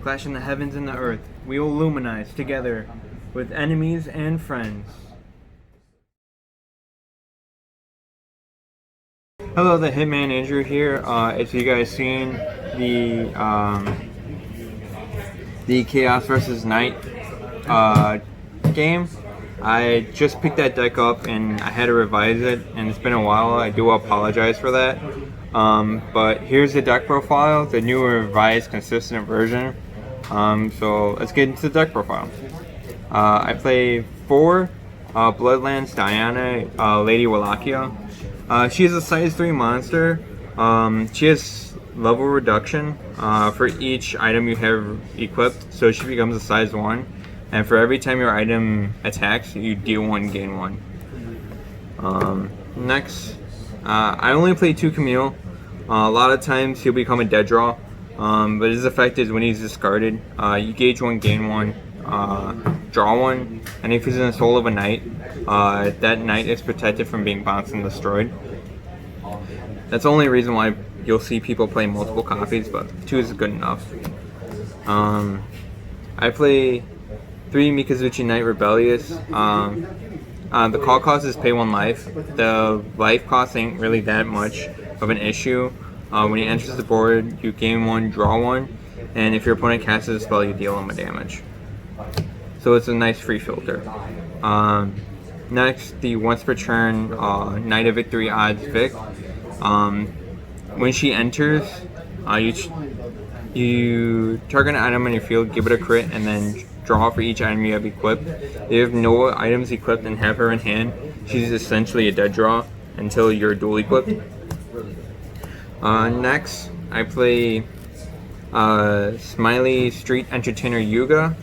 clash in the heavens and the earth. We will luminize together with enemies and friends. Hello, the Hitman Andrew here. If you guys seen the Chaos vs. Knight game, I just picked that deck up and I had to revise it, and it's been a while. I do apologize for that. But here's the deck profile, the new revised consistent version. So let's get into the deck profile. I play 4 Bloodlands Diana, Lady Wallachia. She is a size 3 monster. She has level reduction for each item you have equipped, so she becomes a size 1. And for every time your item attacks, you deal 1, gain 1. Next, I only play 2 Camille. A lot of times he'll become a dead draw, but his effect is when he's discarded, you gauge 1, gain 1, draw 1, and if he's in the soul of a knight, that knight is protected from being bounced and destroyed. That's the only reason why you'll see people play multiple copies, but 2 is good enough. I play 3 Mikazuchi Knight Rebellious. The call cost is pay 1 life. The life cost ain't really that much of an issue. When he enters the board, you gain 1, draw 1, and if your opponent casts a spell, you deal him a damage. So it's a nice free filter. Next, the once per turn Knight of Victory odds Vic. When she enters, you target an item on your field, give it a crit, and then draw for each item you have equipped. If you have no items equipped and have her in hand, she's essentially a dead draw until you're dual equipped. Next, I play Smiley Street Entertainer Yuga.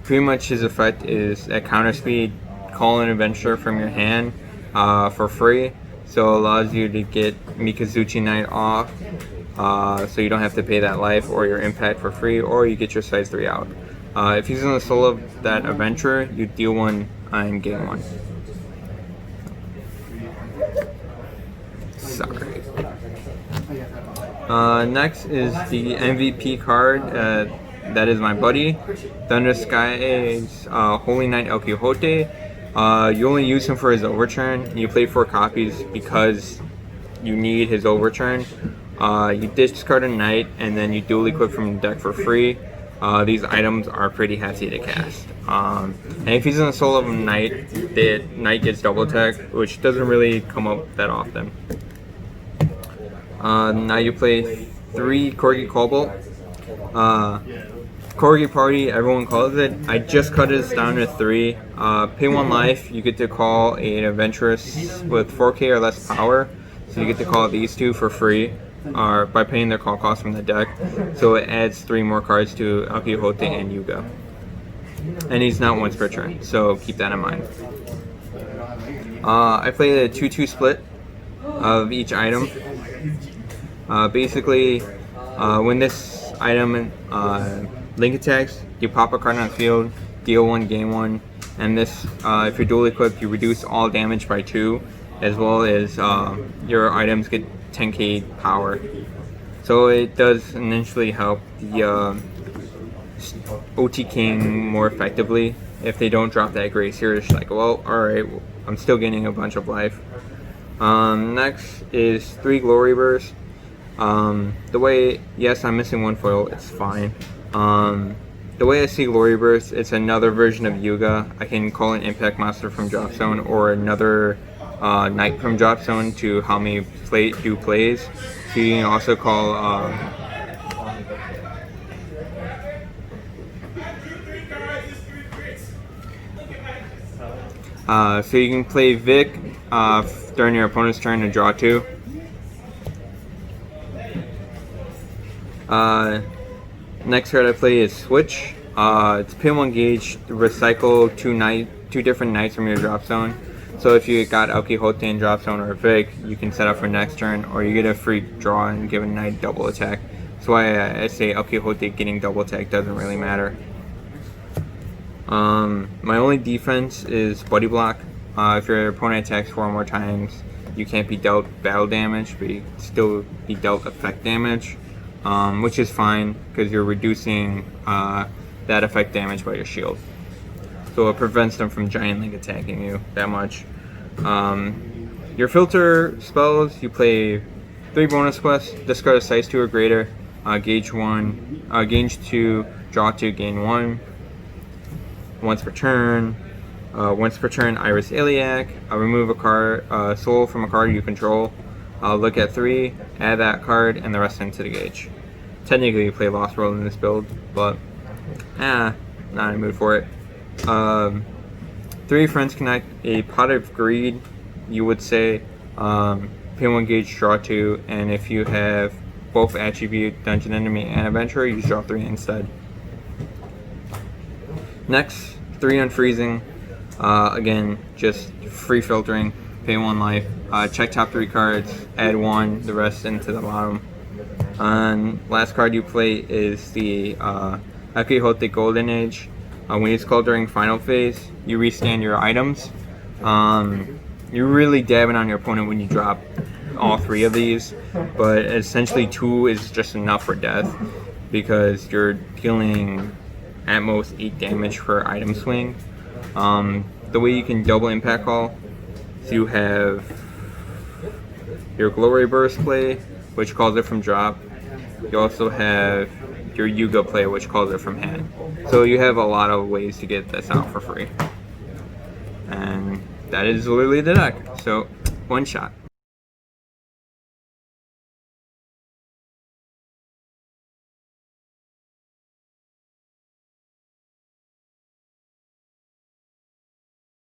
Pretty much his effect is at counter speed, call an adventure from your hand for free, so it allows you to get Mikazuchi Knight off, so you don't have to pay that life or your impact for free, or you get your size 3 out. If he's in the soul of that adventurer, you deal 1 and gain 1. Sorry. Next is the MVP card. That is my buddy, Thunder Sky's Holy Knight El Quixote. You only use him for his overturn. You play 4 copies because you need his overturn. You discard a knight and then you dual equip from the deck for free. These items are pretty hefty to cast. And if he's in the soul of a knight, the knight gets double attack, which doesn't really come up that often. Now you play 3 Corgi Cobalt. Corgi Party, everyone calls it. I just cut it down to 3. Pay 1 life, you get to call an adventuress with 4k or less power. So you get to call these 2 for free by paying their call cost from the deck. So it adds 3 more cards to El Quixote and Yuga. And he's not once per turn, so keep that in mind. I play the 2-2 split of each item. Basically, when this item link attacks, you pop a card on the field, deal 1, gain 1, and this, if you're dual equipped, you reduce all damage by 2, as well as your items get 10k power. So it does initially help the OT King more effectively. If they don't drop that grace here, it's like, well, alright, I'm still getting a bunch of life. Next is 3 Glory Bursts. The way, yes, I'm missing 1 foil, it's fine. The way I see Glory Burst, it's another version of Yuga. I can call an impact monster from drop zone or another knight from drop zone to help me do plays. So you can also call so you can play Vic during your opponent's turn to draw 2. Next card I play is Switch. It's pin 1 gauge, recycle 2 different knights from your drop zone. So if you got El Quixote in drop zone or Vic, you can set up for next turn, or you get a free draw and give a knight double attack. That's why I say El Quixote getting double attack doesn't really matter. My only defense is Buddy Block. If your opponent attacks 4 more times, you can't be dealt battle damage, but you can still be dealt effect damage. which is fine because you're reducing that effect damage by your shield. So it prevents them from giant link attacking you that much. Your filter spells, you play 3 bonus quests, discard a size 2 or greater, gauge 1, gauge 2, draw 2, gain 1. Once per turn, Iris Iliac, remove a card, soul from a card you control, look at 3, add that card, and the rest into the gauge. Technically you play Lost World in this build, but not in the mood for it. 3 friends connect a Pot of Greed, you would say, pay 1 gauge, draw 2, and if you have both attribute, dungeon enemy, and adventurer, you draw 3 instead. Next, 3 unfreezing, again, just free filtering, pay 1 life, check top 3 cards, add 1, the rest into the bottom. And last card you play is the Akihote Golden Age. When it's called during final phase, you restand your items. You're really dabbing on your opponent when you drop all 3 of these, but essentially 2 is just enough for death because you're dealing at most 8 damage per item swing. The way you can double impact call, so you have your Glory Burst play, which calls it from drop. You also have your Yuga play, which calls it from hand. So you have a lot of ways to get this out for free. And that is literally the deck. So, one shot.